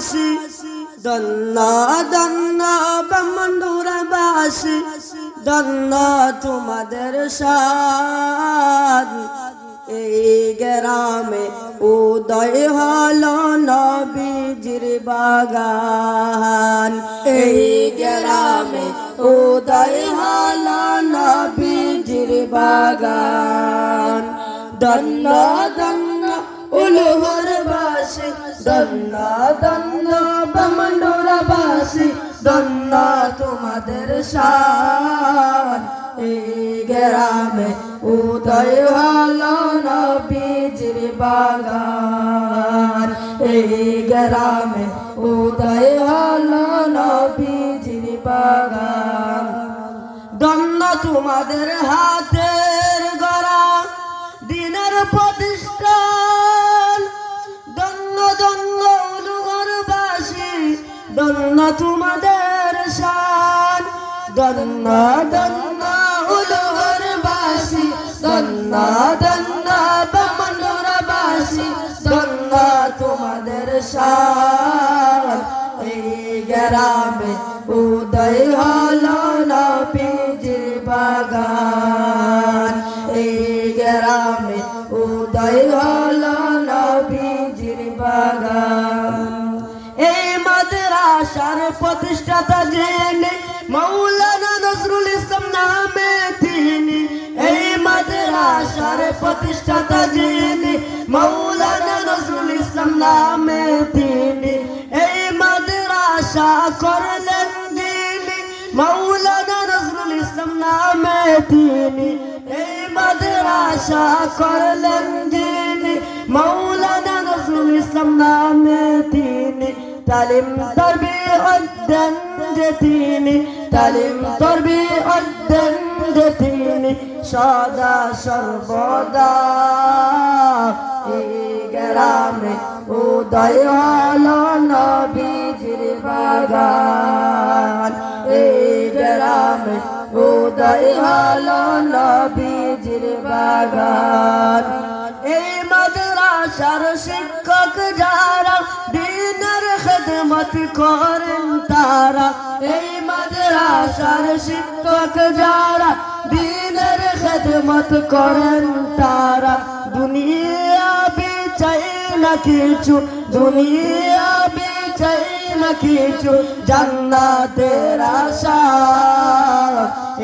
বাসী ধন্য ধন্য ব্রহ্মণ্ডুরবাসী ধন্য তোমাদের শান এই গ্রামে উদয় হলো নবীজির বাগান এই গ্রামে উদয় হলো নবীজির বাগান ধন্য ধন্য উলুহরবাসী ধন্য ধন্য ব্রহ্মণ্ডুরবাসী ধন্য তোমাদের শান এই গ্রামে উদয় হলো নবীজির বাগান এই গ্রামে উদয় হলো নবীজির বাগান ধন্য তোমাদের হাতের গড়া দিনের প্রতিষ্ঠান ধন্য ধন্য উলুঘরবাসী ধন্য তোমাদের শান ধন্য ধন্য উলুঘরবাসী ধন্য ধন্য ব্রহ্মণ্ডুরবাসী ধন্য তোমাদের শান এই গ্রামে উদয় হলো নবীজির বাগান এই গ্রামে উদয় হলো নবীজির বাগান এই মাদ্রাসার প্রতিষ্ঠাতা যিনি মাওলানা নজরুল ইসলাম নামে তিনি এই মাদ্রাসার প্রতিষ্ঠাতা যিনি মাওলানা নজরুল ইসলাম নামে তিনি এই মাদ্রাসা করলেন যিনি মাওলানা নজরুল ইসলাম নামে তিনি এই মাদ্রাসা করলেন যিনি মাওলানা নজরুল ইসলাম নামে তিনি তালিম তরবিয়ত দেন যে তিনি তালিম তরবিয়ত দেন যে তিনি সদা সর্বদা এই গ্রামে উদয় হলো নবীজির বাগান এই গ্রামে উদয় হলো নবীজির বাগান এই মাদ্রাসার শিক্ষক যারা দ্বীনের খিদমত করেন তারা এই মাদ্রাসার শিক্ষক যারা দ্বীনের খিদমত করেন তারা দুনিয়া চাই না কিছু দুনিয়া চাই না কিছু জান্নাতের আশা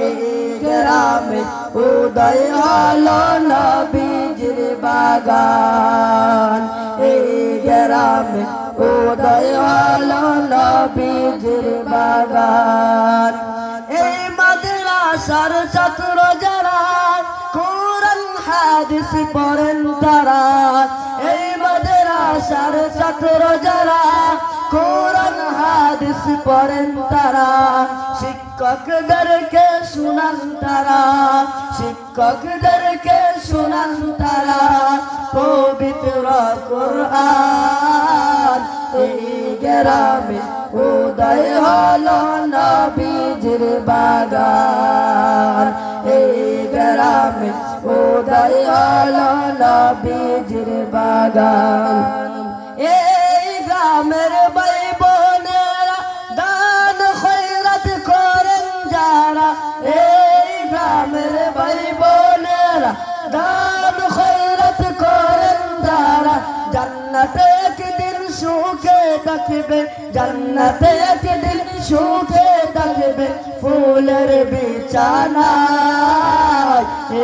এই গ্রামে উদয় হলো নবীজির বাগান এই গ্রামে উদয় হলো নবীজির বাগান এই মাদ্রাসার ছাত্র যারা কোরআন হাদিস পড়েন তারা এই মাদ্রাসার ছাত্র যারা কোরআন হাদিস পড়েন তারা শিক্ষকদেরকে শুনান তারা শিক্ষকদেরকে শুনান তারা পবিত্র কোরআন এই গ্রামে উদয় হলো নবীজির বাগান এই গ্রামে উদয় হলো নবীজির বাগান এই গ্রামের ভাই বোনেরা দান খয়রাত করেন যারা এই গ্রামের ভাই বোনেরা দান খয়রাত করেন যারা জান্নাতে একদিন সুখে থাকবে জান্নাতে একদিন সুখে থাকবে ফুলের বিছানায়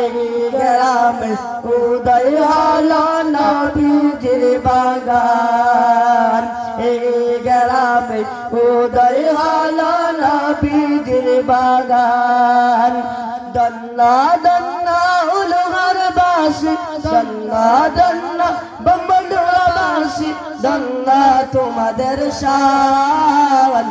এই গ্রামে উদয় হলো নবীজির বাগান এই গ্রামে উদয় হলো নবীজির বাগান ধন্য ধন্য উলুঘরবাসী ধন্য ধন্য ব্রহ্মণ্ডুরবাসী ধন্য তোমাদের শান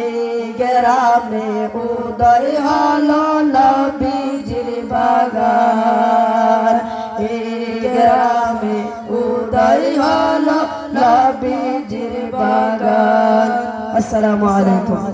এই গ্রামে উদয় হলো নবীজির বাগান এই গ্রামে উদয় হলো নবীজির বাগান। আসসালামু আলাইকুম।